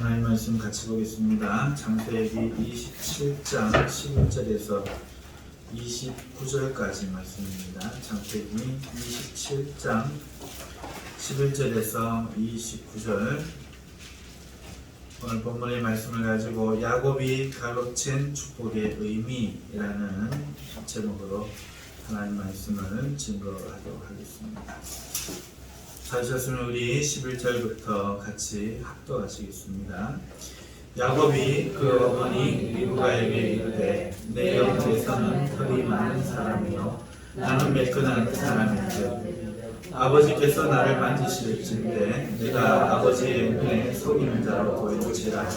하나님 말씀 같이 보겠습니다. 창세기 27장 11절에서 29절까지 말씀입니다. 창세기 27장 11절에서 29절. 오늘 본문의 말씀을 가지고 야곱이 가로챈 축복의 의미라는 제목으로 하나님 말씀을 증거하도록 하겠습니다. 찾으셨으면 우리 11절부터 같이 합독하시겠습니다. 야곱이 그 어머니 리브가에게 이르되 내 영혼에서는 털이 많은 사람이요 나는 매끈한 사람인즉 아버지께서 나를 만지실진데 내가 아버지의 눈에 속이는 자로 보일지라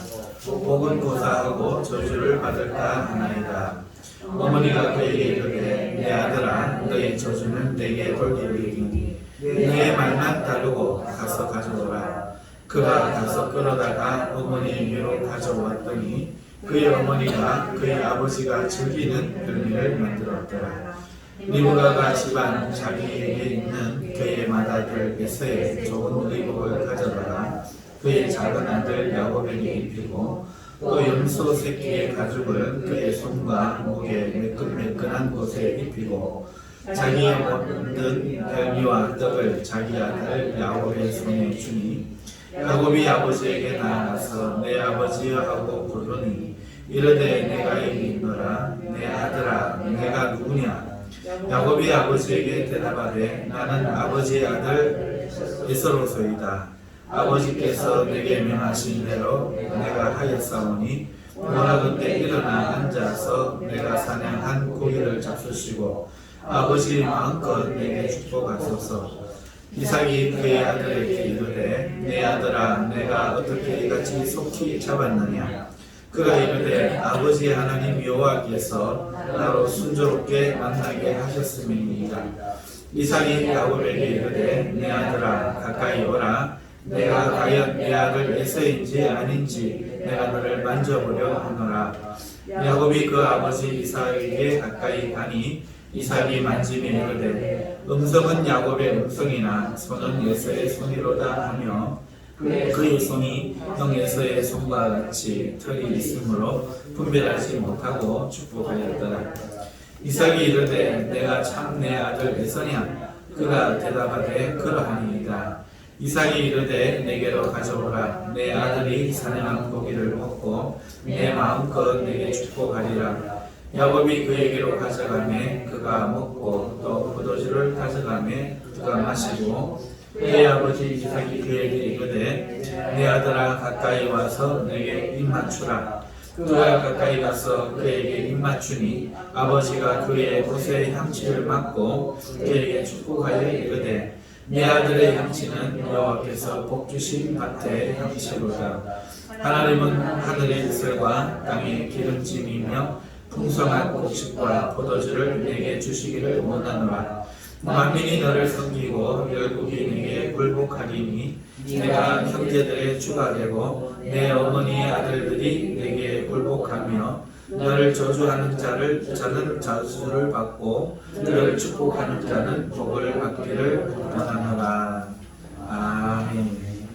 복은 고사하고 저주를 받을까 하나이다. 어머니가 그에게 이르되 내 아들아 너의 저주는 내게 돌리리니 너의 말만 따르고 가서 가져오라. 그가 가서 끌어다가 어머니의 위로 가져왔더니 그의 어머니가 그의 아버지가 즐기는 별미를 만들었더라. 리브가가 집안 자기에게 있는 그의 맏아들에서의 좋은 의복을 가져다가 그의 작은 아들 야곱에게 입히고 또 염소 새끼의 가죽을 그의 손과 목에 매끈매끈한 곳에 입히고 자기 얻은 별미와 떡을 자기 아들 야곱의 손에 주니 야곱이 아버지에게 나아가서 내 아버지여 하고 부르니 이르되 내가 여기 있노라. 내 아들아 내가 누구냐. 야곱이 아버지에게 대답하되 나는 아버지의 아들 에서로소이다. 아버지께서 내게 명하신 대로 내가 하였사오니 원하건대 일어나 앉아서 내가 사냥한 고기를 잡수시고 아버지 마음껏 내게 축복하소서. 이삭이 그의 아들에게 이르되 내 아들아 내가 어떻게 이같이 속히 잡았느냐. 그가 이르되 아버지 하나님 여호와께서 나로 순조롭게 만나게 하셨음이니이다. 이삭이 야곱에게 이르되 내 아들아 가까이 오라. 내가 과연 내 아들 에서인지 아닌지 내가 너를 만져보려 하노라. 야곱이 그 아버지 이삭에게 가까이 가니 이삭이 만지며 이르되 음성은 야곱의 음성이나 손은 에서의 손이로다 하며 그의 손이 형 에서의 손과 같이 털이 있으므로 분별하지 못하고 축복하였더라. 이삭이 이르되 내가 참 내 아들 에서냐. 그가 대답하되 그러하니이다. 이삭이 이르되 내게로 가져오라. 내 아들이 사냥한 고기를 먹고 내 마음껏 내게 축복하리라. 야곱이 그에게로 가져가매 그가 먹고 또 포도주를 가져가매 그가 마시고 그의 아버지 이삭이 그에게 이르되 내 아들아 가까이 와서 내게 입 맞추라. 그가 가까이 가서 그에게 입 맞추니 아버지가 그의 옷의 향취를 맡고 그에게 축복하여 이르되 내 아들의 향취는 여호와께서 복주신 밭의 향취로다. 하나님은 하늘의 이슬과 땅의 기름짐이며 풍성한 곡식과 포도주를 내게 주시기를 원하노라. 만민이 너를 섬기고 열국이 내게 굴복하리니 내가 형제들의 주가 되고 내 어머니의 아들들이 내게 굴복하며 너를 저주하는 자는 저주를 받고 너를 축복하는 자는 복을 받기를 원하노라. 아멘.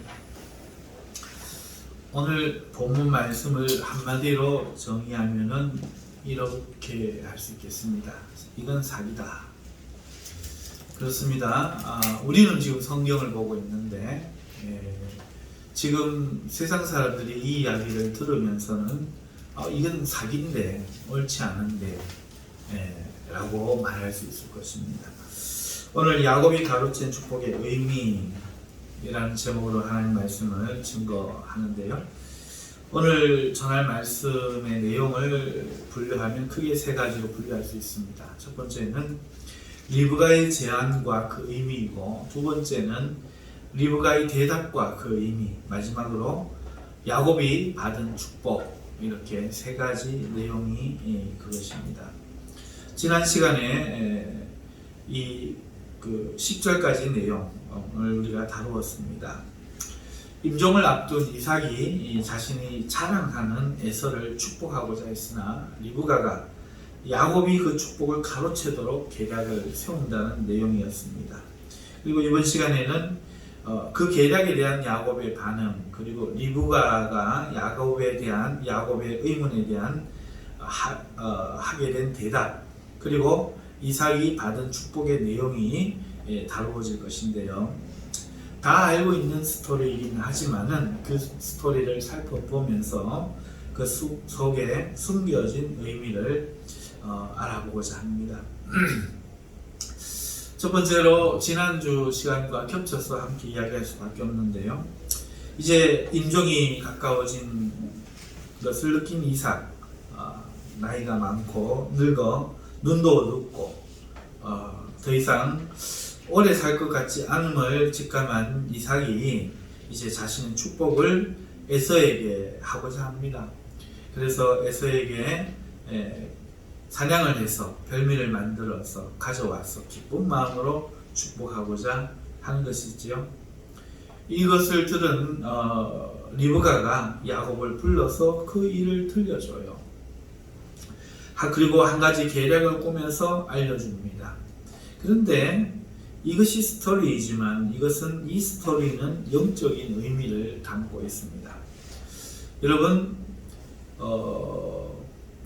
오늘 본문 말씀을 한마디로 정의하면은 이렇게 할 수 있겠습니다. 이건 사기다. 그렇습니다. 우리는 지금 성경을 보고 있는데 지금 세상 사람들이 이 이야기를 들으면서는 이건 사기인데 옳지 않은데 라고 말할 수 있을 것입니다. 오늘 야곱이 가로챈 축복의 의미라는 제목으로 하나님 말씀을 증거하는데요. 오늘 전할 말씀의 내용을 분류하면 크게 세 가지로 분류할 수 있습니다. 첫 번째는 리브가의 제안과 그 의미이고, 두 번째는 리브가의 대답과 그 의미, 마지막으로 야곱이 받은 축복, 이렇게 세 가지 내용이 그것입니다. 지난 시간에 이 10절까지 내용을 우리가 다루었습니다. 임종을 앞둔 이삭이 자신이 자랑하는 에서를 축복하고자 했으나 리브가가 야곱이 그 축복을 가로채도록 계략을 세운다는 내용이었습니다. 그리고 이번 시간에는 그 계략에 대한 야곱의 반응, 그리고 리브가가 야곱의 의문에 대한 하게 된 대답, 그리고 이삭이 받은 축복의 내용이 다루어질 것인데요. 다 알고 있는 스토리이긴 하지만은 그 스토리를 살펴보면서 그 속에 숨겨진 의미를 알아보고자 합니다. 첫 번째로 지난주 시간과 겹쳐서 함께 이야기할 수밖에 없는데요. 이제 임종이 가까워진 것을 느낀 이삭, 나이가 많고 늙어 눈도 어둡고 더 이상 오래 살 것 같지 않음을 직감한 이삭이 이제 자신의 축복을 에서에게 하고자 합니다. 그래서 에서에게 사냥을 해서 별미를 만들어서 가져와서 기쁜 마음으로 축복하고자 하는 것이지요. 이것을 들은 리브가가 야곱을 불러서 그 일을 들려줘요. 그리고 한 가지 계략을 꾸며서 알려줍니다. 그런데 이것이 스토리이지만 이 스토리는 영적인 의미를 담고 있습니다. 여러분,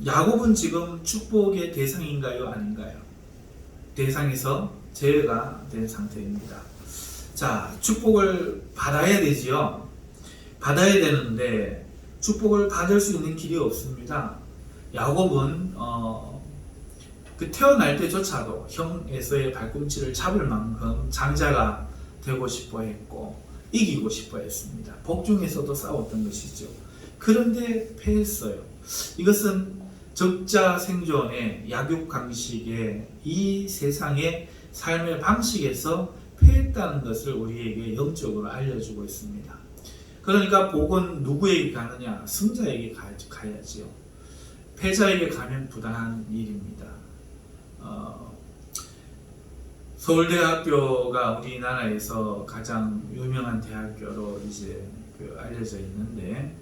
야곱은 지금 축복의 대상인가요? 아닌가요? 대상에서 제외가 된 상태입니다. 자, 축복을 받아야 되지요. 받아야 되는데 축복을 받을 수 있는 길이 없습니다. 야곱은 그 태어날 때조차도 형 에서의 발꿈치를 잡을 만큼 장자가 되고 싶어 했고 이기고 싶어 했습니다. 복중에서도 싸웠던 것이죠. 그런데 패했어요. 이것은 적자 생존의 약육강식의 이 세상의 삶의 방식에서 패했다는 것을 우리에게 영적으로 알려주고 있습니다. 그러니까 복은 누구에게 가느냐? 승자에게 가야지요. 패자에게 가면 부당한 일입니다. 서울대학교가 우리나라에서 가장 유명한 대학교로 이제 알려져 있는데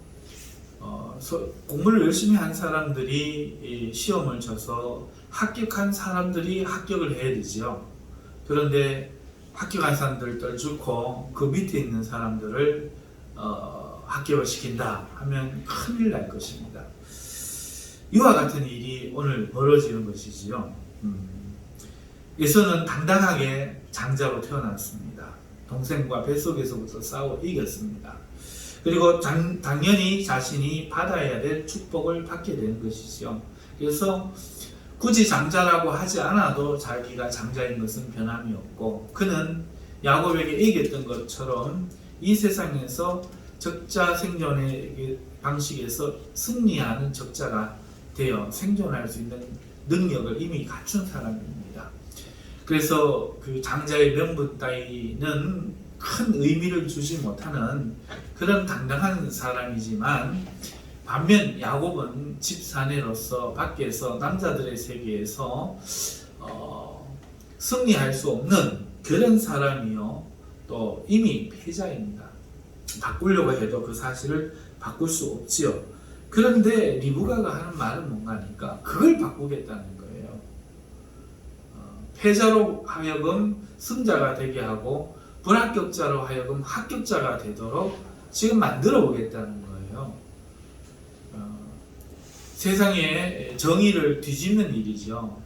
공부를 열심히 한 사람들이 시험을 쳐서 합격한 사람들이 합격을 해야 되죠. 그런데 합격한 사람들을 떨주고 그 밑에 있는 사람들을 합격을 시킨다 하면 큰일 날 것입니다. 이와 같은 일이 오늘 벌어지는 것이지요. 에서는 당당하게 장자로 태어났습니다. 동생과 뱃속에서부터 싸워 이겼습니다. 그리고 당연히 자신이 받아야 될 축복을 받게 되는 것이죠. 그래서 굳이 장자라고 하지 않아도 자기가 장자인 것은 변함이 없고 그는 야곱에게 이겼던 것처럼 이 세상에서 적자 생존의 방식에서 승리하는 적자가 되어 생존할 수 있는 능력을 이미 갖춘 사람입니다. 그래서 그 장자의 명분 따위는 큰 의미를 주지 못하는 그런 당당한 사람이지만 반면 야곱은 집사내로서 밖에서 남자들의 세계에서 승리할 수 없는 그런 사람이요 또 이미 패자입니다. 바꾸려고 해도 그 사실을 바꿀 수 없지요. 그런데 리브가가 하는 말은 뭔가 하니까 그걸 바꾸겠다는 거예요. 패자로 하여금 승자가 되게 하고 불합격자로 하여금 합격자가 되도록 지금 만들어 보겠다는 거예요. 세상에 정의를 뒤집는 일이죠.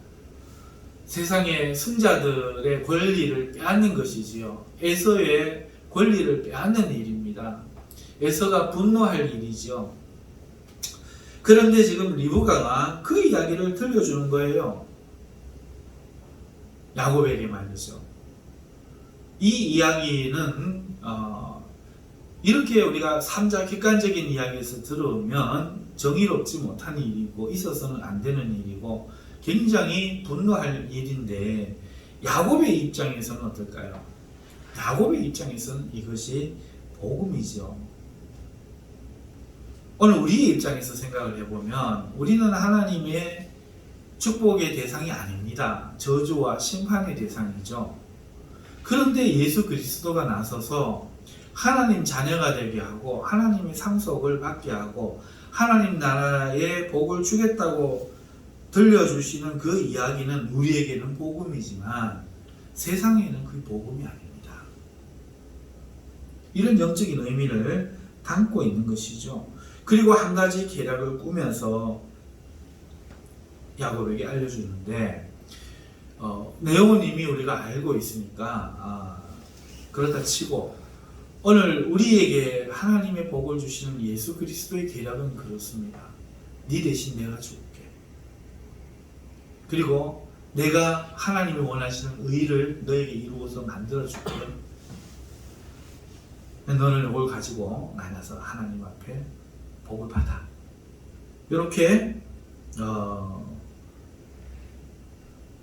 세상의 승자들의 권리를 빼앗는 것이지요. 에서의 권리를 빼앗는 일입니다. 에서가 분노할 일이죠. 그런데 지금 리브가가 그 이야기를 들려주는 거예요. 야곱에게 말이죠. 이 이야기는 이렇게 우리가 삼자 객관적인 이야기에서 들으면 정의롭지 못한 일이고 있어서는 안 되는 일이고 굉장히 분노할 일인데 야곱의 입장에서는 어떨까요? 야곱의 입장에서는 이것이 복음이죠. 오늘 우리의 입장에서 생각을 해보면 우리는 하나님의 축복의 대상이 아닙니다. 저주와 심판의 대상이죠. 그런데 예수 그리스도가 나서서 하나님 자녀가 되게 하고 하나님의 상속을 받게 하고 하나님 나라의 복을 주겠다고 들려주시는 그 이야기는 우리에게는 복음이지만 세상에는 그 복음이 아닙니다. 이런 영적인 의미를 담고 있는 것이죠. 그리고 한 가지 계략을 꾸면서 야곱에게 알려주는데 내용은 이미 우리가 알고 있으니까 그렇다 치고 오늘 우리에게 하나님의 복을 주시는 예수 그리스도의 계략은 그렇습니다. 네 대신 내가 죽을게. 그리고 내가 하나님이 원하시는 의를 너에게 이루어서 만들어줄게. 너는 이걸 가지고 나가서 하나님 앞에 복을 받아. 이렇게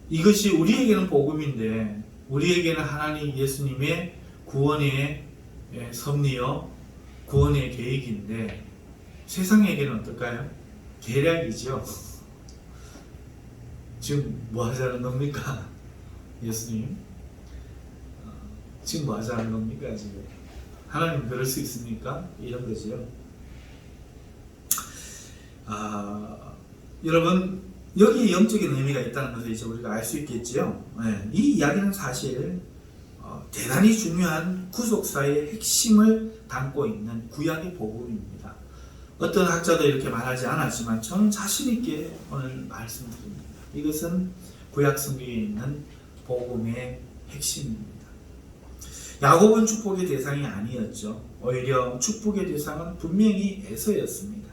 이것이 우리에게는 복음인데 우리에게는 하나님 예수님의 구원의 섭리요 구원의 계획인데 세상에게는 어떨까요? 계략이죠. 지금 뭐 하자는 겁니까? 예수님 지금 뭐 하자는 겁니까? 지금 하나님 그럴 수 있습니까? 이런 거지요. 여러분 여기 영적인 의미가 있다는 것을 이제 우리가 알 수 있겠지요. 이 이야기는 사실 대단히 중요한 구속사의 핵심을 담고 있는 구약의 복음입니다. 어떤 학자도 이렇게 말하지 않았지만 저는 자신 있게 오늘 말씀드립니다. 이것은 구약 성경에 있는 복음의 핵심입니다. 야곱은 축복의 대상이 아니었죠. 오히려 축복의 대상은 분명히 에서였습니다.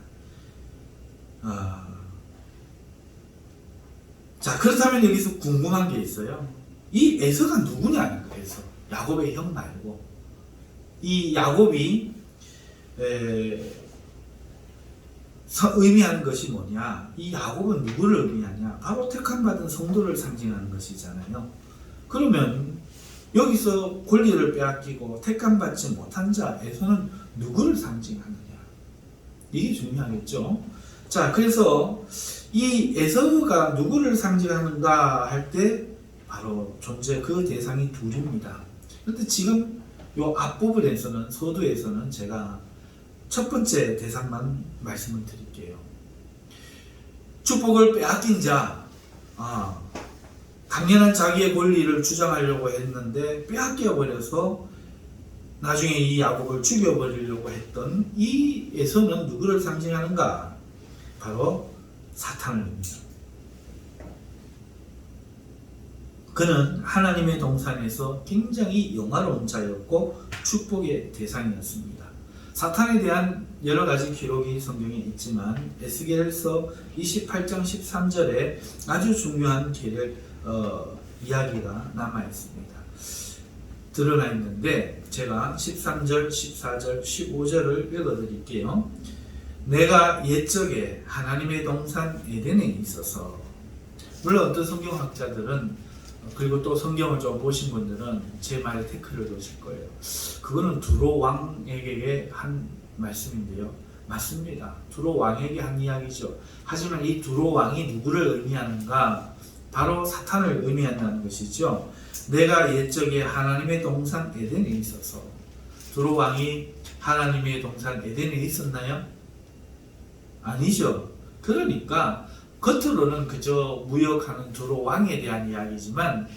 자, 그렇다면 여기서 궁금한 게 있어요. 이 에서가 누구냐? 에서. 야곱의 형 말고. 이 야곱이 의미하는 것이 뭐냐? 이 야곱은 누구를 의미하냐? 바로 택함받은 성도를 상징하는 것이잖아요. 그러면 여기서 권리를 빼앗기고 택함받지 못한 자에서는 누구를 상징하느냐? 이게 중요하겠죠. 자, 그래서 이 에서가 누구를 상징하는가 할 때 바로 존재 그 대상이 둘입니다. 그런데 지금 요 앞부분에서는 서두에서는 제가 첫 번째 대상만 말씀을 드릴게요. 축복을 빼앗긴 자, 당연한 자기의 권리를 주장하려고 했는데 빼앗겨 버려서 나중에 이 야곱을 죽여버리려고 했던 이 에서는 누구를 상징하는가? 바로 사탄입니다. 그는 하나님의 동산에서 굉장히 영화로운 자였고 축복의 대상이었습니다. 사탄에 대한 여러 가지 기록이 성경에 있지만 에스겔서 28장 13절에 아주 중요한 이야기가 남아 있습니다. 드러나 있는데 제가 13절, 14절, 15절을 읽어드릴게요. 내가 옛적에 하나님의 동산 에덴에 있어서, 물론 어떤 성경학자들은 그리고 또 성경을 좀 보신 분들은 제 말에 태클을 놓으실 거예요. 그거는 두로 왕에게 한 말씀인데요. 맞습니다. 두로 왕에게 한 이야기죠. 하지만 이 두로 왕이 누구를 의미하는가? 바로 사탄을 의미한다는 것이죠. 내가 옛적에 하나님의 동산 에덴에 있어서. 두로 왕이 하나님의 동산 에덴에 있었나요? 아니죠. 그러니까 겉으로는 그저 무역하는 두로 왕에 대한 이야기지만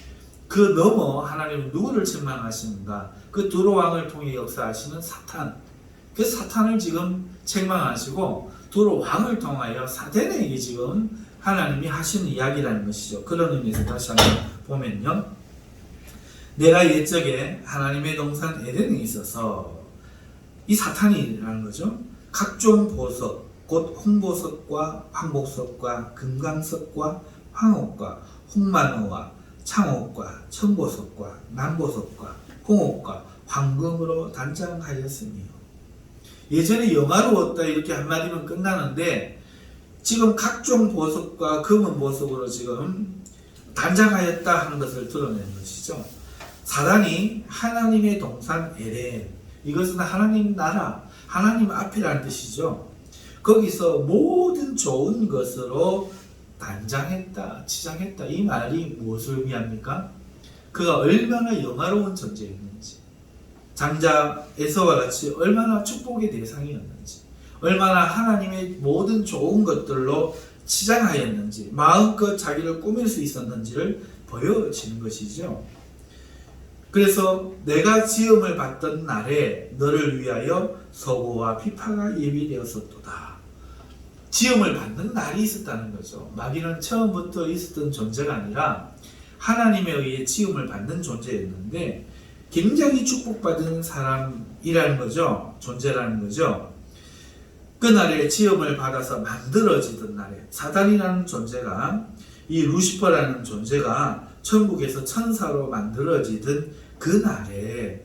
그 너머 하나님은 누구를 책망하시는가? 그 두로 왕을 통해 역사하시는 사탄. 그 사탄을 지금 책망하시고 두로 왕을 통하여 사탄에게 지금 하나님이 하시는 이야기라는 것이죠. 그런 의미에서 다시 한번 보면요. 내가 옛적에 하나님의 동산 에덴에 있어서, 이 사탄이라는 거죠. 각종 보석, 곧 홍보석과 황복석과 금강석과 황옥과 홍만호와 창옥과 청보석과 남보석과 홍옥과 황금으로 단장하였으며. 예전에 영화로웠다 이렇게 한마디면 끝나는데 지금 각종 보석과 금은 보석으로 지금 단장하였다 하는 것을 드러내는 것이죠. 사단이 하나님의 동산 에덴, 이것은 하나님 나라, 하나님 앞이라는 뜻이죠. 거기서 모든 좋은 것으로 단장했다, 치장했다. 이 말이 무엇을 의미합니까? 그가 얼마나 영화로운 존재였는지, 장자 에서와 같이 얼마나 축복의 대상이었는지, 얼마나 하나님의 모든 좋은 것들로 치장하였는지, 마음껏 자기를 꾸밀 수 있었는지를 보여지는 것이죠. 그래서 내가 지음을 받던 날에 너를 위하여 서고와 비파가 예비되었었도다. 지음을 받는 날이 있었다는 거죠. 마귀는 처음부터 있었던 존재가 아니라 하나님에 의해 지음을 받는 존재였는데 굉장히 축복받은 사람이라는 거죠. 존재라는 거죠. 그날에 지음을 받아서 만들어지던 날에 사단이라는 존재가, 이 루시퍼라는 존재가 천국에서 천사로 만들어지던 그 날에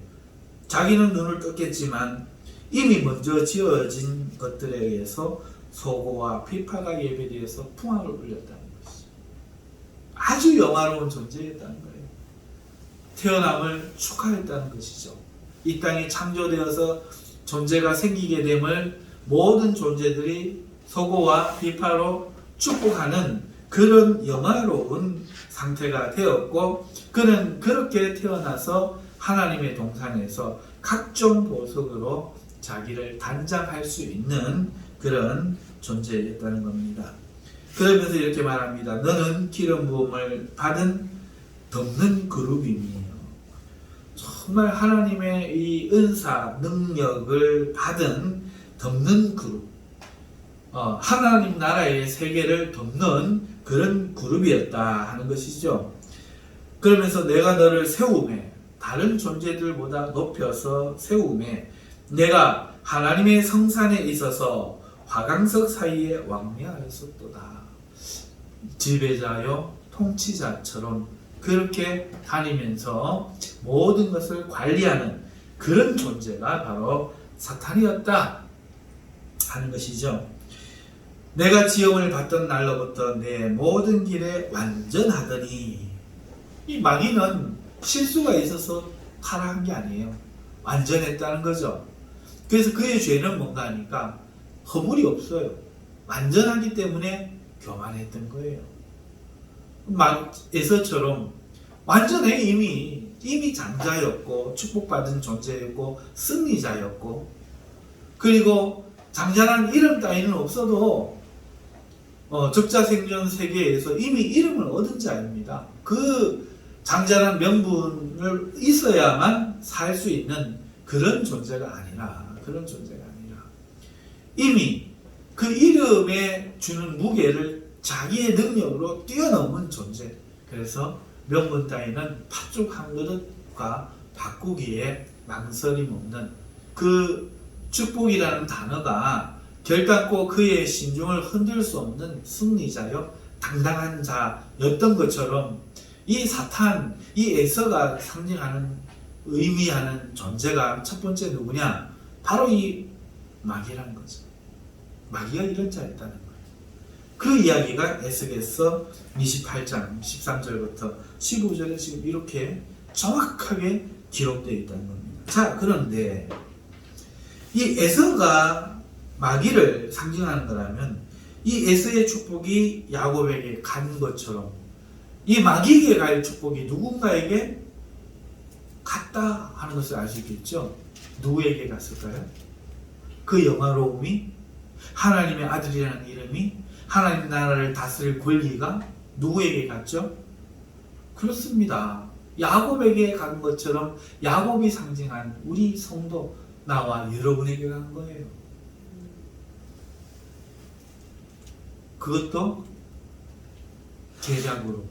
자기는 눈을 떴겠지만 이미 먼저 지어진 것들에 의해서 소고와 비파가 예배되어서 풍악을 울렸다는 것이죠. 아주 영화로운 존재였다는 거예요. 태어남을 축하했다는 것이죠. 이 땅이 창조되어서 존재가 생기게 됨을 모든 존재들이 소고와 비파로 축복하는 그런 영화로운 상태가 되었고, 그는 그렇게 태어나서 하나님의 동산에서 각종 보석으로 자기를 단장할 수 있는 그런 존재였다는 겁니다. 그러면서 이렇게 말합니다. 너는 기름 부음을 받은 덮는 그룹이며, 정말 하나님의 이 은사, 능력을 받은 덮는 그룹, 하나님 나라의 세계를 덮는 그런 그룹이었다 하는 것이죠. 그러면서 내가 너를 세우매, 다른 존재들보다 높여서 세우매, 내가 하나님의 성산에 있어서 화강석 사이에 왕래하였었도다. 지배자요 통치자처럼 그렇게 다니면서 모든 것을 관리하는 그런 존재가 바로 사탄이었다 하는 것이죠. 내가 지음을 받던 날로부터 내 모든 길에 완전하더니, 이 마귀는 실수가 있어서 타락한 게 아니에요. 완전했다는 거죠. 그래서 그의 죄는 뭔가 하니까 허물이 없어요. 완전하기 때문에 교만했던 거예요. 에서처럼 완전해. 이미 장자였고 축복받은 존재였고 승리자였고, 그리고 장자란 이름 따위는 없어도 적자생존 세계에서 이미 이름을 얻은 자입니다. 그 장자란 명분을 있어야만 살 수 있는 그런 존재가 아니라 이미 그 이름에 주는 무게를 자기의 능력으로 뛰어넘은 존재. 그래서 명분 따위는 팥죽 한 그릇과 바꾸기에 망설임 없는, 그 축복이라는 단어가 결단코 그의 신중을 흔들 수 없는 승리자요 당당한 자였던 것처럼, 이 사탄, 이 에서가 상징하는, 의미하는 존재가 첫 번째 누구냐? 바로 이 마귀라는 거죠. 마귀가 이런 자였다는 거예요. 그 이야기가 에스겔서 28장 13절부터 15절에 지금 이렇게 정확하게 기록되어 있다는 겁니다. 자, 그런데 이 에서가 마귀를 상징하는 거라면, 이 에서의 축복이 야곱에게 간 것처럼 이 마귀에게 갈 축복이 누군가에게 갔다 하는 것을 알 수 있겠죠. 누구에게 갔을까요? 그 영화로움이, 하나님의 아들이라는 이름이, 하나님 나라를 다스릴 권리가 누구에게 갔죠? 그렇습니다. 야곱에게 간 것처럼 야곱이 상징한 우리 성도, 나와 여러분에게 간 거예요. 그것도 계략으로,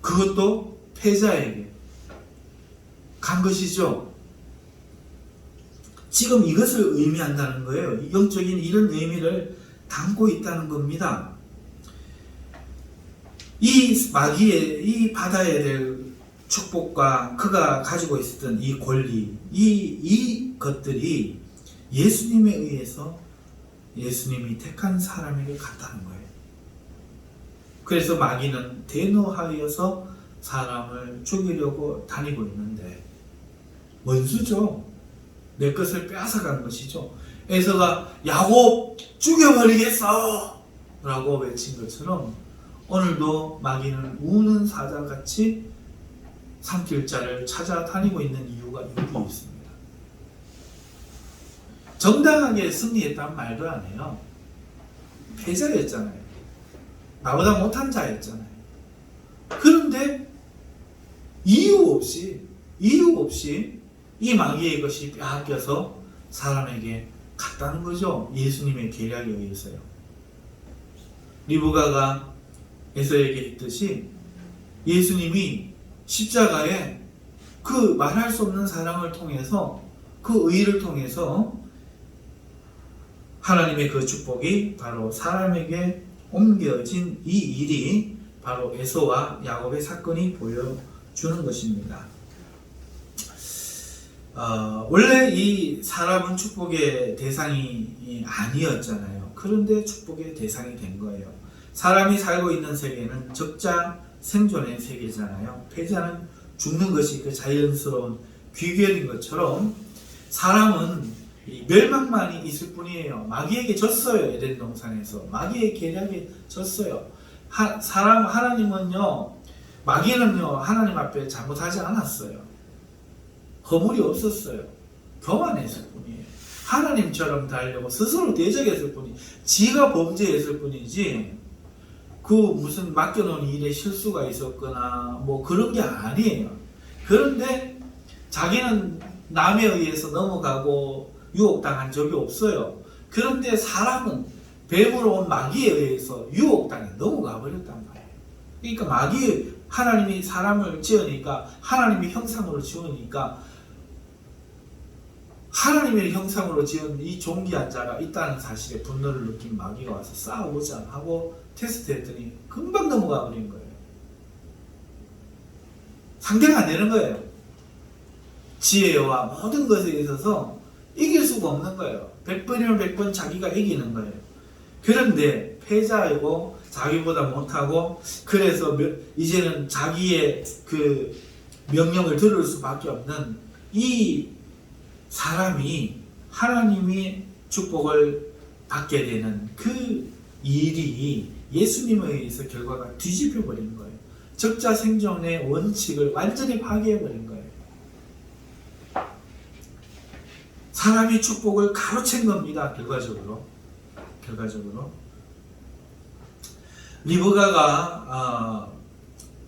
그것도 패자에게 간 것이죠. 지금 이것을 의미한다는 거예요. 영적인 이런 의미를 담고 있다는 겁니다. 이 마귀의, 이 받아야 될 축복과 그가 가지고 있었던 이 권리, 이 것들이 예수님에 의해서 예수님이 택한 사람에게 갔다는 거예요. 그래서 마귀는 대노하여서 사람을 죽이려고 다니고 있는데, 원수죠. 내 것을 빼앗아간 것이죠. 에서가 야곱 죽여버리겠어 라고 외친 것처럼 오늘도 마귀는 우는 사자같이 삼킬 자를 찾아다니고 있는 이유가 여기 있습니다. 정당하게 승리했단 말도 안 해요. 패자였잖아요. 나보다 못한 자였잖아요. 그런데 이유 없이 이 마귀의 것이 빼앗겨서 사람에게 갔다는 거죠. 예수님의 계략에 의해서요. 리브가가 에서에게 했듯이 예수님이 십자가에 그 말할 수 없는 사랑을 통해서, 그 의를 통해서 하나님의 그 축복이 바로 사람에게 옮겨진 이 일이 바로 에서와 야곱의 사건이 보여주는 것입니다. 원래 이 사람은 축복의 대상이 아니었잖아요. 그런데 축복의 대상이 된 거예요. 사람이 살고 있는 세계는 적자 생존의 세계잖아요. 패자는 죽는 것이 그 자연스러운 귀결인 것처럼 사람은 멸망만이 있을 뿐이에요. 마귀에게 졌어요. 에덴 동산에서 마귀의 계략에 졌어요. 하나님은요, 마귀는요 하나님 앞에 잘못하지 않았어요. 허물이 없었어요. 교만했을 뿐이에요. 하나님처럼 달려고 스스로 대적했을 뿐이, 지가 범죄했을 뿐이지 그 무슨 맡겨놓은 일에 실수가 있었거나 뭐 그런 게 아니에요. 그런데 자기는 남에 의해서 넘어가고 유혹당한 적이 없어요. 그런데 사람은 뱀으로 온 마귀에 의해서 유혹당해 넘어가 버렸단 말이에요. 그러니까 하나님이 사람을 지으니까, 하나님의 형상으로 지으니까, 하나님의 형상으로 지은 이 존귀한 자가 있다는 사실에 분노를 느낀 마귀가 와서 싸우자 하고 테스트했더니 금방 넘어가 버린 거예요. 상대가 안 되는 거예요. 지혜와 모든 것에 있어서 이길 수가 없는 거예요. 100번이면 100번 자기가 이기는 거예요. 그런데 패자이고 자기보다 못하고, 그래서 이제는 자기의 그 명령을 들을 수밖에 없는 이 사람이 하나님의 축복을 받게 되는 그 일이 예수님에 의해서 결과가 뒤집혀 버린 거예요. 적자 생존의 원칙을 완전히 파괴해 버린 거예요. 사람이 축복을 가로챈 겁니다. 결과적으로 리브가가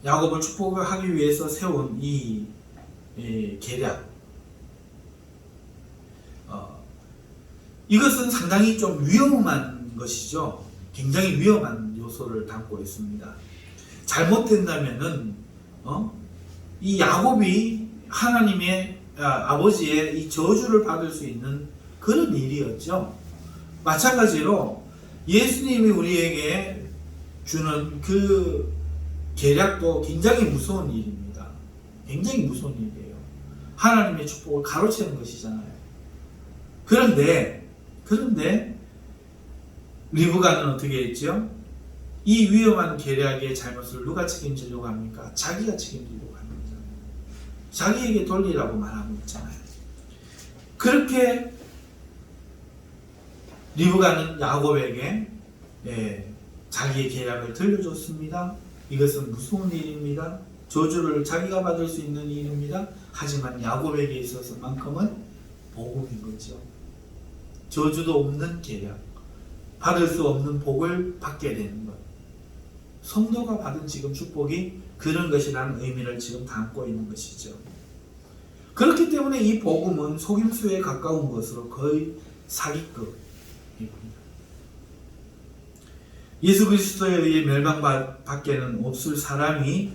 야곱을 축복을 하기 위해서 세운 이 계략, 이것은 상당히 좀 위험한 것이죠. 굉장히 위험한 요소를 담고 있습니다. 잘못된다면은 이 야곱이 하나님의 아버지의 이 저주를 받을 수 있는 그런 일이었죠. 마찬가지로 예수님이 우리에게 주는 그 계략도 굉장히 무서운 일입니다. 굉장히 무서운 일이에요. 하나님의 축복을 가로채는 것이잖아요. 그런데 리브가는 어떻게 했죠? 이 위험한 계략의 잘못을 누가 책임지려고 합니까? 자기가 책임지려고 합니다. 자기에게 돌리라고 말하고 있잖아요. 그렇게 리브가는 야곱에게 자기의 계략을 들려줬습니다. 이것은 무서운 일입니다. 저주를 자기가 받을 수 있는 일입니다. 하지만 야곱에게 있어서만큼은 복음인 거죠. 저주도 없는 계략, 받을 수 없는 복을 받게 되는 것. 성도가 받은 지금 축복이 그런 것이라는 의미를 지금 담고 있는 것이죠. 그렇기 때문에 이 복음은 속임수에 가까운 것으로 거의 사기급입니다. 예수 그리스도에 의해 멸망밖에는 없을 사람이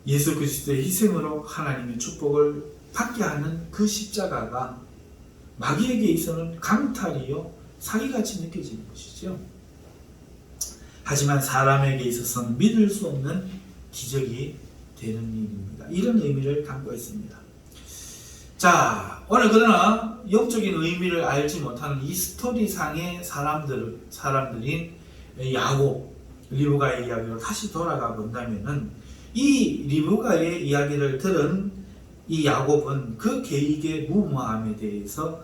예수 그리스도의 희생으로 하나님의 축복을 받게 하는 그 십자가가 마귀에게 있어서는 강탈이요 사기같이 느껴지는 것이죠. 하지만 사람에게 있어서는 믿을 수 없는 기적이 되는 일입니다. 이런 의미를 담고 있습니다. 자, 오늘 그러나 영적인 의미를 알지 못하는 이 스토리상의 사람들인 야곱, 리브가의 이야기로 다시 돌아가 본다면은, 이 리브가의 이야기를 들은 이 야곱은 그 계획의 무모함에 대해서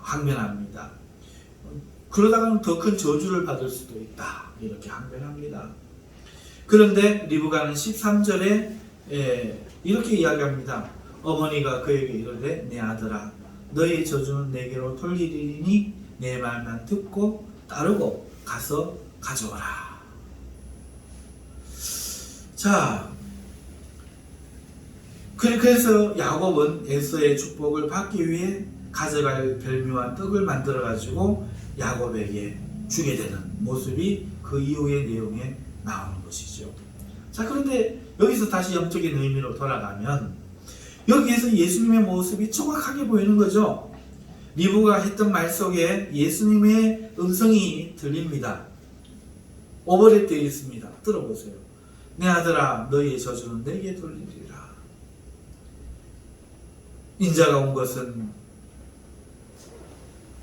항변합니다. 그러다가는 더 큰 저주를 받을 수도 있다, 이렇게 항변합니다. 그런데 리브가는 13절에 이렇게 이야기합니다. 어머니가 그에게 이르되, 내 아들아, 너의 저주는 내게로 돌리리니 내 말만 듣고 따르고 가서 가져오라. 자, 그래서 야곱은 에서의 축복을 받기 위해 가져갈 별미와 떡을 만들어 가지고 야곱에게 주게 되는 모습이 그 이후의 내용에 나오는 것이죠. 자, 그런데 여기서 다시 영적인 의미로 돌아가면 여기에서 예수님의 모습이 정확하게 보이는 거죠. 리브가 했던 말 속에 예수님의 음성이 들립니다. 오버랩 되어 있습니다. 들어보세요. 내 아들아, 너희의 저주는 내게 돌리리라. 인자가 온 것은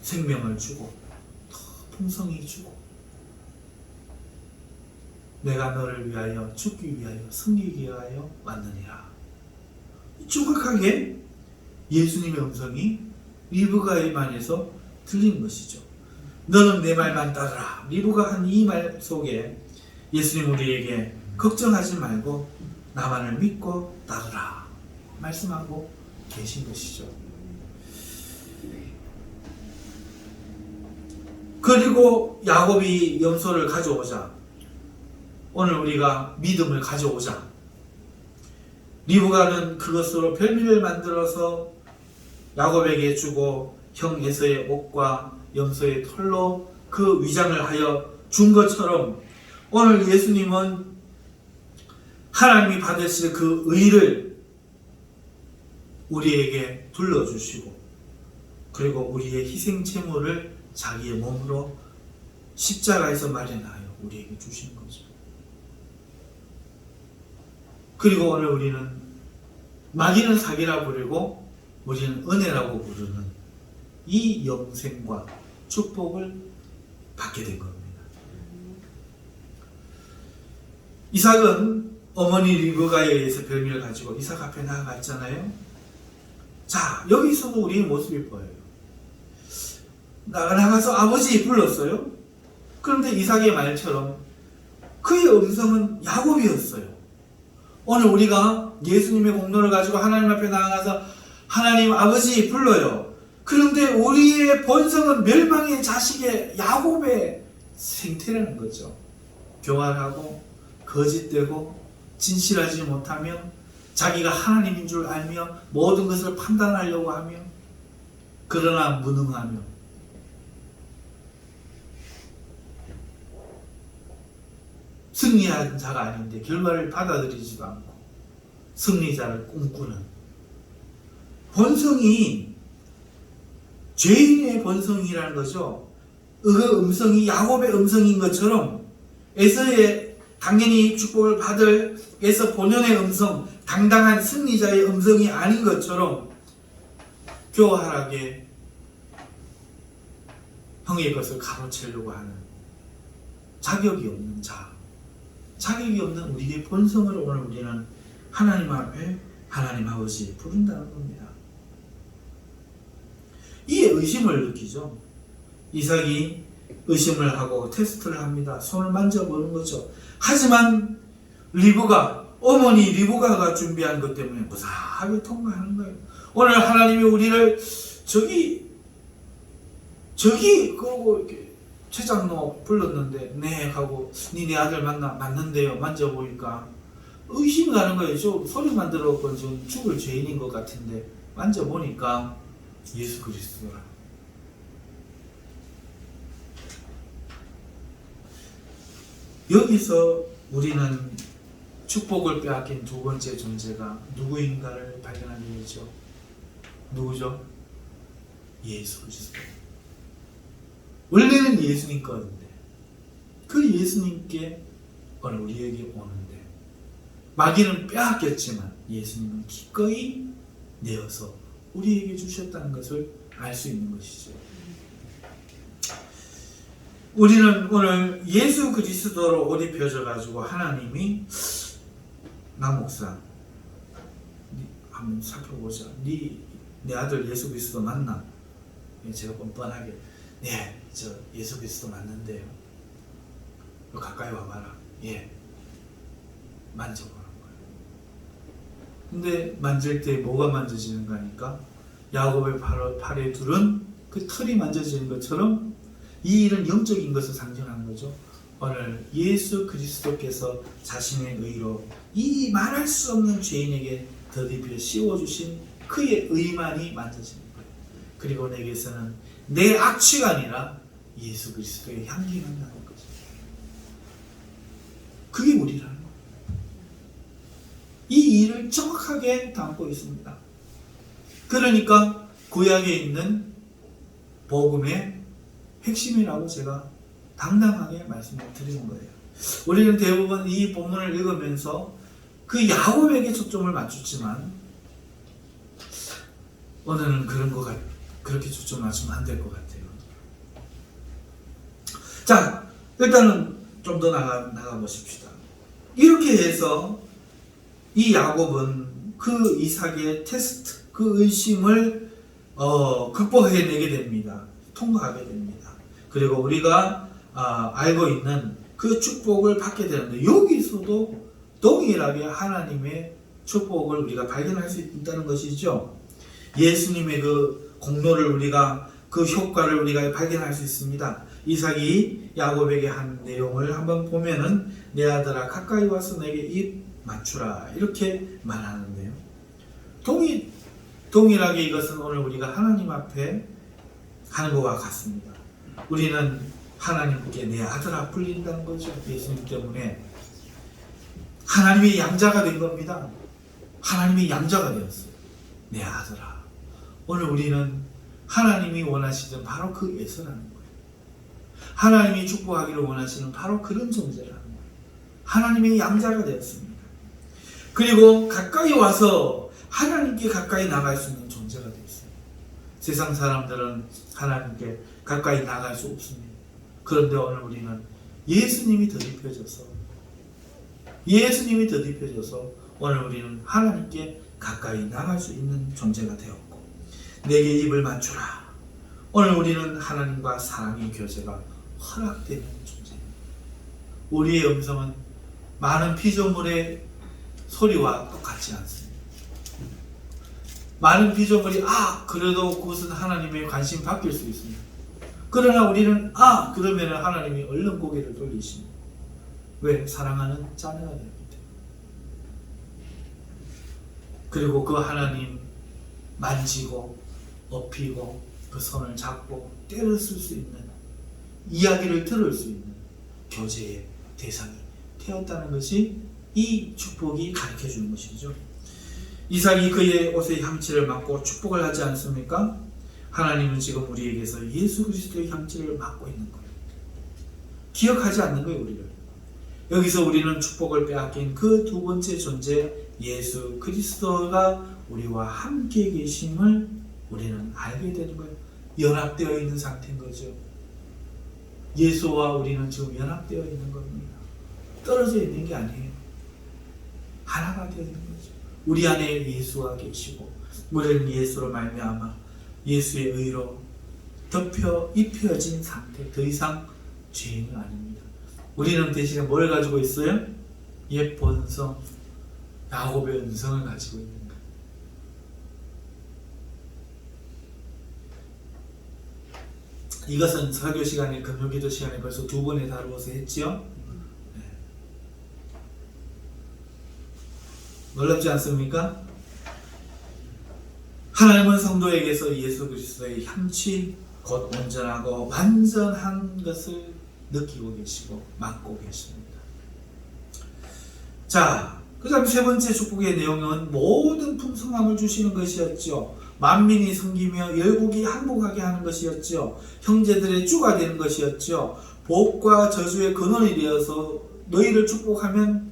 생명을 주고 더 풍성히 주고 내가 너를 위하여 죽기 위하여 승리하기 위하여 왔느니라. 정확하게 예수님의 음성이 리브가의 말에서 들린 것이죠. 너는 내 말만 따르라. 리브가 한 이 말 속에 예수님 우리에게 걱정하지 말고 나만을 믿고 따르라 말씀하고 계신 것이죠. 그리고 야곱이 염소를 가져오자, 오늘 우리가 믿음을 가져오자, 리브가는 그것으로 별미를 만들어서 야곱에게 주고 형 에서의 옷과 염소의 털로 그 위장을 하여 준 것처럼 오늘 예수님은 하나님이 받으실 그 의를 우리에게 둘러주시고 그리고 우리의 희생 제물을 자기의 몸으로 십자가에서 마련하여 우리에게 주신 거죠. 그리고 오늘 우리는 마귀는 사기라 부르고 우리는 은혜라고 부르는 이 영생과 축복을 받게 된 겁니다. 이삭은 어머니 리브가에 의해서 별미를 가지고 이삭 앞에 나아갔잖아요. 자, 여기서도 우리의 모습이 보여요. 나가서 아버지 불렀어요. 그런데 이삭의 말처럼 그의 음성은 야곱이었어요. 오늘 우리가 예수님의 공로를 가지고 하나님 앞에 나아가서 하나님 아버지 불러요. 그런데 우리의 본성은 멸망의 자식의 야곱의 생태라는 거죠. 교활하고 거짓되고 진실하지 못하며 자기가 하나님인 줄 알며 모든 것을 판단하려고 하며 그러나 무능하며 승리한 자가 아닌데 결과를 받아들이지도 않고 승리자를 꿈꾸는 본성이 죄인의 본성이라는 거죠. 그 음성이 야곱의 음성인 것처럼 에서의 당연히 축복을 받을 에서 본연의 음성, 당당한 승리자의 음성이 아닌 것처럼 교활하게 형의 것을 가로채려고 하는 자격이 없는 자, 자격이 없는 우리의 본성을 오늘 우리는 하나님 앞에 하나님 아버지 부른다는 겁니다. 이에 의심을 느끼죠. 이삭이 의심을 하고 테스트를 합니다. 손을 만져보는 거죠. 하지만 어머니 리브가가 준비한 것 때문에 무사하게 통과하는 거예요. 오늘 하나님이 우리를 저기 그러고 이렇게 최장로 불렀는데 네 하고 니네 아들 맞는데요. 만져보니까 의심이 가는 거예요. 저 소리만 들었건 좀 죽을 죄인인 것 같은데 만져보니까 예수 그리스도라. 여기서 우리는 축복을 빼앗긴 두 번째 존재가 누구인가를 발견하게 되죠. 누구죠? 예수 그리스도. 원래는 예수님 거였는데 그 예수님께 오늘 우리에게 오는데 마귀는 빼앗겼지만 예수님은 기꺼이 내어서 우리에게 주셨다는 것을 알 수 있는 것이죠. 우리는 오늘 예수 그리스도로 옷 입혀져 가지고 하나님이 나 목사 한번 살펴보자. 내 아들 예수 그리스도 맞나? 제가 뻔뻔하게 네, 저 예수 그리스도 맞는데요. 가까이 와봐라. 예, 만져보는 거예요. 근데 만질 때 뭐가 만져지는가 하니까 야곱의 팔에 둘은 그 털이 만져지는 것처럼 이 일은 영적인 것을 상징하는 거죠. 오늘 예수 그리스도께서 자신의 의로 이 말할 수 없는 죄인에게 더디어 씌워주신 그의 의만이 만져지는 거예요. 그리고 내게서는 내 악취가 아니라 예수 그리스도의 향기가 나는 거죠. 그게 우리라는 거예요. 이 일을 정확하게 담고 있습니다. 그러니까 구약에 있는 복음의 핵심이라고 제가 당당하게 말씀을 드리는 거예요. 우리는 대부분 이 본문을 읽으면서 그 야곱에게 초점을 맞추지만 오늘은 그렇게 초점 맞추면 안 될 것 같아요. 자, 일단은 좀 더 나가 보십시다. 이렇게 해서 이 야곱은 그 이삭의 테스트, 그 의심을 극복해내게 됩니다. 통과하게 됩니다. 그리고 우리가 알고 있는 그 축복을 받게 되는데, 여기서도 동일하게 하나님의 축복을 우리가 발견할 수 있다는 것이죠. 예수님의 그 공로를 우리가, 그 효과를 우리가 발견할 수 있습니다. 이삭이 야곱에게 한 내용을 한번 보면은, 내 아들아 가까이 와서 내게 입 맞추라, 이렇게 말하는데요. 동일하게 이것은 오늘 우리가 하나님 앞에 하는 것과 같습니다. 우리는 하나님께 내 아들아 불린다는 거죠. 예수님 때문에 하나님의 양자가 된 겁니다. 하나님의 양자가 되었어요. 내 아들아. 오늘 우리는 하나님이 원하시던 바로 그 예수라는 거예요. 하나님이 축복하기를 원하시는 바로 그런 존재라는 거예요. 하나님의 양자가 되었습니다. 그리고 가까이 와서 하나님께 가까이 나갈 수 있는 존재가 되었어요. 세상 사람들은 하나님께 가까이 나갈 수 없습니다. 그런데 오늘 우리는 예수님이 더딥혀져서 오늘 우리는 하나님께 가까이 나갈 수 있는 존재가 되었고, 내게 입을 맞추라. 오늘 우리는 하나님과 사랑의 교제가 허락되는 존재입니다. 우리의 음성은 많은 피조물의 소리와 똑같지 않습니다. 많은 피조물이 그래도 그것은 하나님의 관심 바뀔 수 있습니다. 그러나 우리는 그러면 하나님이 얼른 고개를 돌리십니다. 왜? 사랑하는 자녀가 되기 때문에. 그리고 그 하나님 만지고 업히고 그 손을 잡고 때렸을 수 있는, 이야기를 들을 수 있는 교제의 대상이 되었다는 것이 이 축복이 가르쳐주는 것이죠. 이삭이 그의 옷의 향취를 맡고 축복을 하지 않습니까? 하나님은 지금 우리에게서 예수 그리스도의 향취를 맡고 있는 거예요. 기억하지 않는 거예요, 우리를. 여기서 우리는 축복을 빼앗긴 그 두 번째 존재 예수 그리스도가 우리와 함께 계심을 우리는 알게 되는 거예요. 연합되어 있는 상태인 거죠. 예수와 우리는 지금 연합되어 있는 겁니다. 떨어져 있는 게 아니에요. 하나가 되어 있는 거죠. 우리 안에 예수가 계시고, 우리는 예수로 말미암아 예수의 의로 덮여 입혀진 상태, 더 이상 죄인은 아닙니다. 우리는 대신에 뭘 가지고 있어요? 옛 본성, 야곱의 음성을 가지고 있는 거예요. 이것은 설교 시간에, 금요기도 시간에 벌써 두 번에 다루어서 했지요. 네. 놀랍지 않습니까? 하나님은 성도에게서 예수 그리스도의 향취, 곧 온전하고 완전한 것을 느끼고 계시고 맡고 계십니다. 자, 그 다음 세 번째 축복의 내용은 모든 풍성함을 주시는 것이었죠. 만민이 섬기며 열국이 항복하게 하는 것이었죠. 형제들의 주가 되는 것이었죠. 복과 저주의 근원이 되어서 너희를 축복하면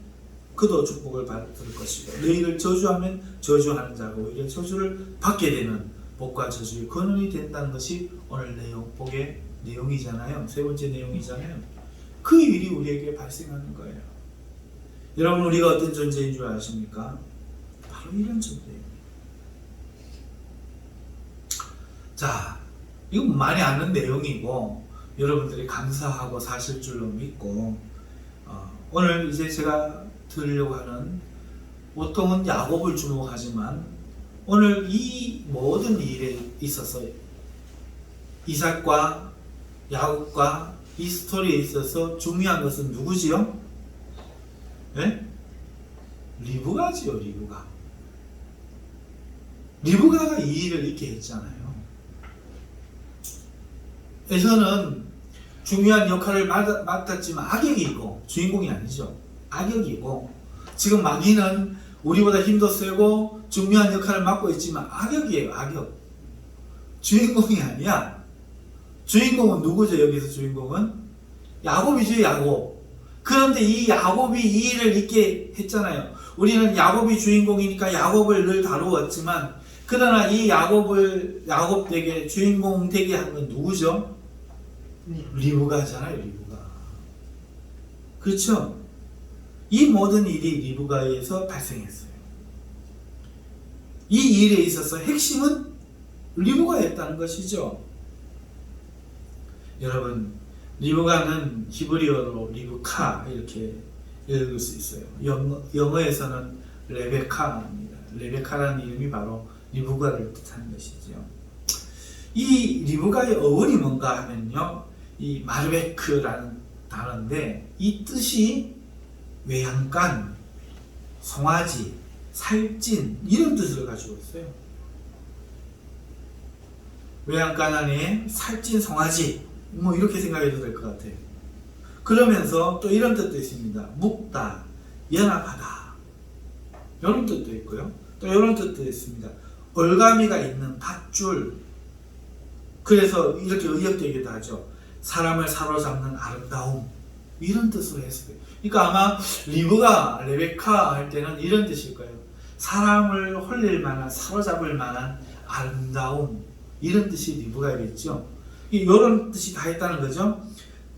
그도 축복을 받을 것이고, 너희를 저주하면 저주하는 자가 오히려 저주를 받게 되는 복과 저주의 근원이 된다는 것이 오늘 복의 내용이잖아요. 세 번째 내용이잖아요. 그 일이 우리에게 발생하는 거예요. 여러분, 우리가 어떤 존재인 줄 아십니까? 바로 이런 존재예요. 자, 이건 많이 아는 내용이고 여러분들이 감사하고 사실 줄로 믿고, 오늘 이제 제가 드리려고 하는, 보통은 야곱을 주목하지만 오늘 이 모든 일에 있어서 이삭과 야곱과 이 스토리에 있어서 중요한 것은 누구지요? 네? 리브가지요, 리브가. 리브가가 이 일을 있게 했잖아요. 에서는 중요한 역할을 맡았지만 악역이고, 주인공이 아니죠. 악역이고, 지금 마귀는 우리보다 힘도 세고 중요한 역할을 맡고 있지만 악역이에요, 악역. 주인공이 아니야. 주인공은 누구죠? 여기서 주인공은 야곱이죠, 야곱. 그런데 이 야곱이 이 일을 있게 했잖아요. 우리는 야곱이 주인공이니까 야곱을 늘 다루었지만, 그러나 이 야곱 되게 주인공 되게 한 건 누구죠? 리브가잖아요, 리브가. 그렇죠? 이 모든 일이 리브가에서 발생했어요. 이 일에 있어서 핵심은 리브가였다는 것이죠. 여러분, 리브가는 히브리어로 리브카 이렇게 읽을 수 있어요. 영어에서는 레베카입니다. 레베카라는 이름이 바로 리브가를 뜻하는 것이죠. 이 리브가의 어원이 뭔가 하면요, 이 마르베크라는 단어인데 이 뜻이 외양간, 송아지, 살찐 이런 뜻을 가지고 있어요. 외양간 안에 살찐 송아지 뭐 이렇게 생각해도 될 것 같아요. 그러면서 또 이런 뜻도 있습니다. 묵다, 연합하다 이런 뜻도 있고요. 또 이런 뜻도 있습니다. 얼가미가 있는 밧줄. 그래서 이렇게 의역되기도 하죠. 사람을 사로잡는 아름다움 이런 뜻으로 해석해요. 그러니까 아마 리브가 레베카 할 때는 이런 뜻일 거예요. 사람을 홀릴 만한, 사로잡을 만한 아름다움 이런 뜻이 리브가겠죠. 이런 뜻이 다 있다는 거죠.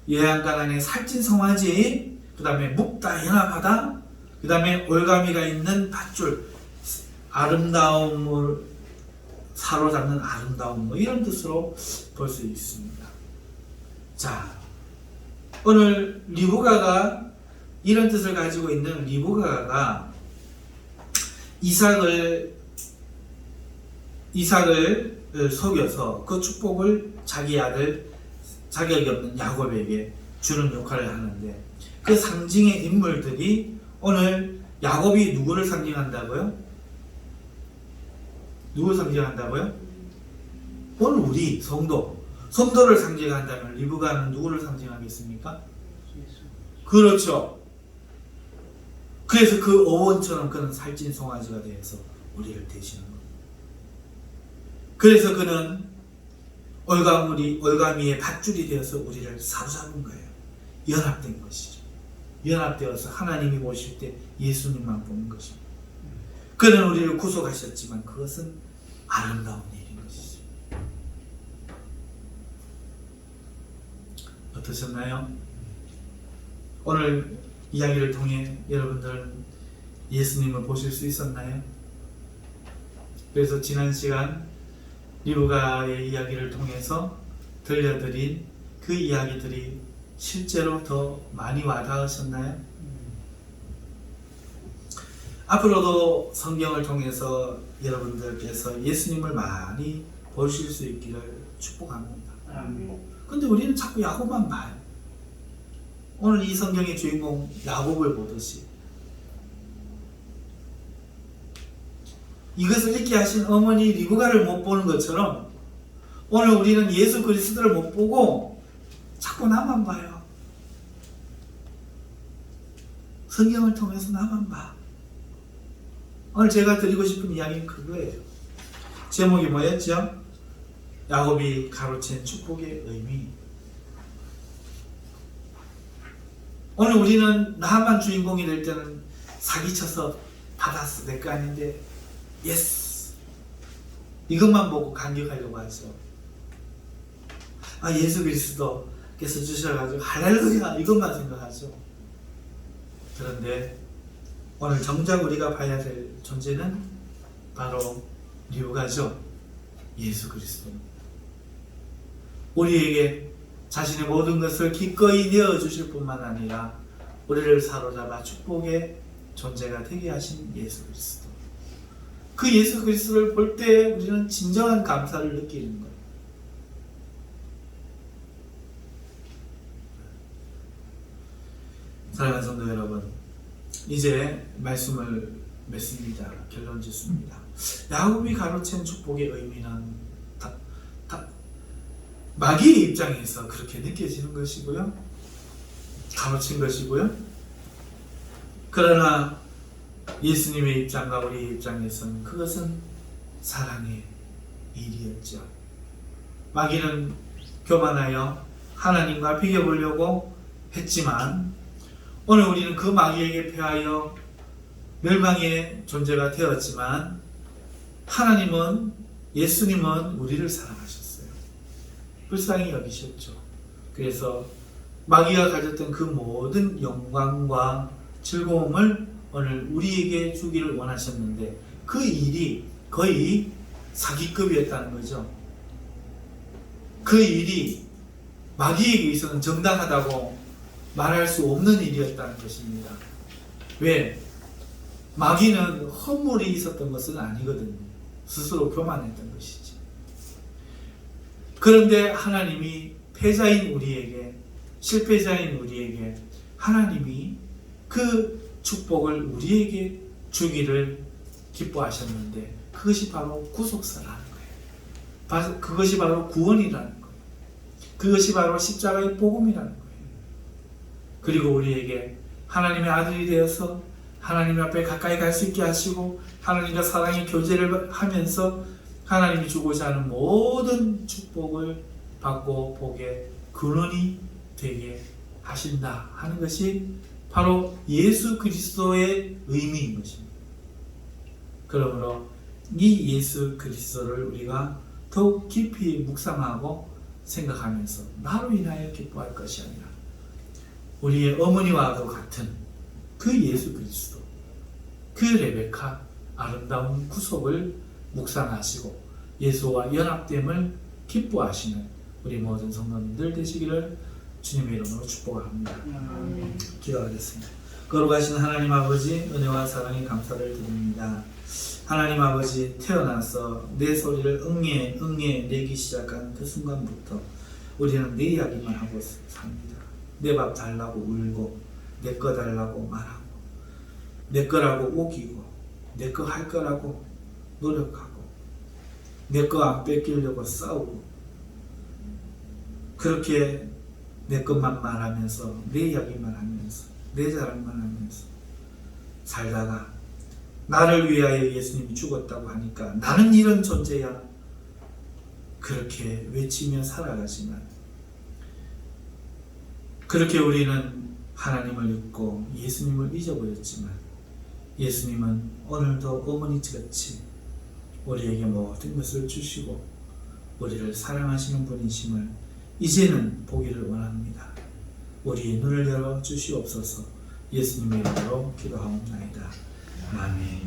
예양간 안에 살찐 송아지, 그 다음에 묵다, 연합하다, 그 다음에 올가미가 있는 밧줄, 아름다움을 사로잡는 아름다움 뭐 이런 뜻으로 볼 수 있습니다. 자, 오늘 리브가가 이런 뜻을 가지고 있는 리브가가 이삭을 속여서 그 축복을 자기 아들 자격이 없는 야곱에게 주는 역할을 하는데, 그 상징의 인물들이 오늘 야곱이 누구를 상징한다고요? 누구를 상징한다고요? 오늘 우리 성도를 상징한다면 리브가는 누구를 상징하겠습니까? 그렇죠. 그래서 그 어원처럼 그는 살찐 송아지가 되어서 우리를 대신하는 겁니다. 그래서 그는 얼가미의 밧줄이 되어서 우리를 사로잡은 거예요. 연합된 것이죠. 연합되어서 하나님이 보실 때 예수님만 보는 것입니다. 그는 우리를 구속하셨지만 그것은 아름다운 일인 것이죠. 어떠셨나요? 오늘 이야기를 통해 여러분들은 예수님을 보실 수 있었나요? 그래서 지난 시간 리브가의 이야기를 통해서 들려드린 그 이야기들이 실제로 더 많이 와닿으셨나요? 앞으로도 성경을 통해서 여러분들께서 예수님을 많이 보실 수 있기를 축복합니다. 근데 우리는 자꾸 야곱만 봐요. 오늘 이 성경의 주인공 야곱을 보듯이 이것을 잊게 하신 어머니 리브가를 못 보는 것처럼 오늘 우리는 예수 그리스도를 못 보고 자꾸 나만 봐요. 성경을 통해서 나만 봐. 오늘 제가 드리고 싶은 이야기는 그거예요. 제목이 뭐였죠? 야곱이 가로챈 축복의 의미. 오늘 우리는 나만 주인공이 될 때는 사기쳐서 받았어, 내 거 아닌데 예스 이것만 보고 감격하려고 하죠. 예수 그리스도께서 주셔가지고 할렐루야 이것만 생각하죠. 그런데 오늘 정작 우리가 봐야 될 존재는 바로 리브가죠. 예수 그리스도. 우리에게 자신의 모든 것을 기꺼이 내어주실 뿐만 아니라 우리를 사로잡아 축복의 존재가 되게 하신 예수 그리스도. 그 예수 그리스도를 볼 때 우리는 진정한 감사를 느끼는 거예요. 사랑하는 성도 여러분, 이제 말씀을 맺습니다. 결론 짓습니다. 야곱이 가로챈 축복의 의미는 마귀의 입장에서 그렇게 느껴지는 것이고요, 가로챈 것이고요. 그러나 예수님의 입장과 우리의 입장에서는 그것은 사랑의 일이었죠. 마귀는 교만하여 하나님과 비교보려고 했지만 오늘 우리는 그 마귀에게 패하여 멸망의 존재가 되었지만 하나님은, 예수님은 우리를 사랑하셨어요. 불쌍히 여기셨죠. 그래서 마귀가 가졌던 그 모든 영광과 즐거움을 오늘 우리에게 주기를 원하셨는데 그 일이 거의 사기급이었다는 거죠. 그 일이 마귀에게 있어서는 정당하다고 말할 수 없는 일이었다는 것입니다. 왜? 마귀는 허물이 있었던 것은 아니거든요. 스스로 교만했던 것이지. 그런데 하나님이 패자인 우리에게, 실패자인 우리에게 하나님이 그 축복을 우리에게 주기를 기뻐하셨는데 그것이 바로 구속사라는 거예요. 그것이 바로 구원이라는 거예요. 그것이 바로 십자가의 복음이라는 거예요. 그리고 우리에게 하나님의 아들이 되어서 하나님 앞에 가까이 갈 수 있게 하시고 하나님과 사랑의 교제를 하면서 하나님이 주고자 하는 모든 축복을 받고 복의 근원이 되게 하신다 하는 것이 바로 예수 그리스도의 의미인 것입니다. 그러므로 이 예수 그리스도를 우리가 더욱 깊이 묵상하고 생각하면서 나로 인하여 기뻐할 것이 아니라 우리의 어머니와도 같은 그 예수 그리스도, 그 레베카 아름다운 구속을 묵상하시고 예수와 연합됨을 기뻐하시는 우리 모든 성도님들 되시기를 주님의 이름으로 축복합니다. 기도하겠습니다. 거룩하신 하나님 아버지, 은혜와 사랑에 감사를 드립니다. 하나님 아버지, 태어나서 내 소리를 응애 내기 시작한 그 순간부터 우리는 내 이야기만 하고 삽니다. 내 밥 달라고 울고, 내 거 달라고 말하고, 내 거라고 우기고, 내 거 할 거라고 노력하고, 내 거 안 뺏기려고 싸우고, 그렇게 내 것만 말하면서, 내 이야기만 하면서, 내 자랑만 하면서 살다가 나를 위하여 예수님이 죽었다고 하니까 나는 이런 존재야, 그렇게 외치며 살아가지만 그렇게 우리는 하나님을 잊고 예수님을 잊어버렸지만 예수님은 오늘도 어머니같이 우리에게 모든 것을 주시고 우리를 사랑하시는 분이심을 이제는 보기를 원합니다. 우리의 눈을 열어 주시옵소서. 예수님의 이름으로 기도하옵나이다. 아멘.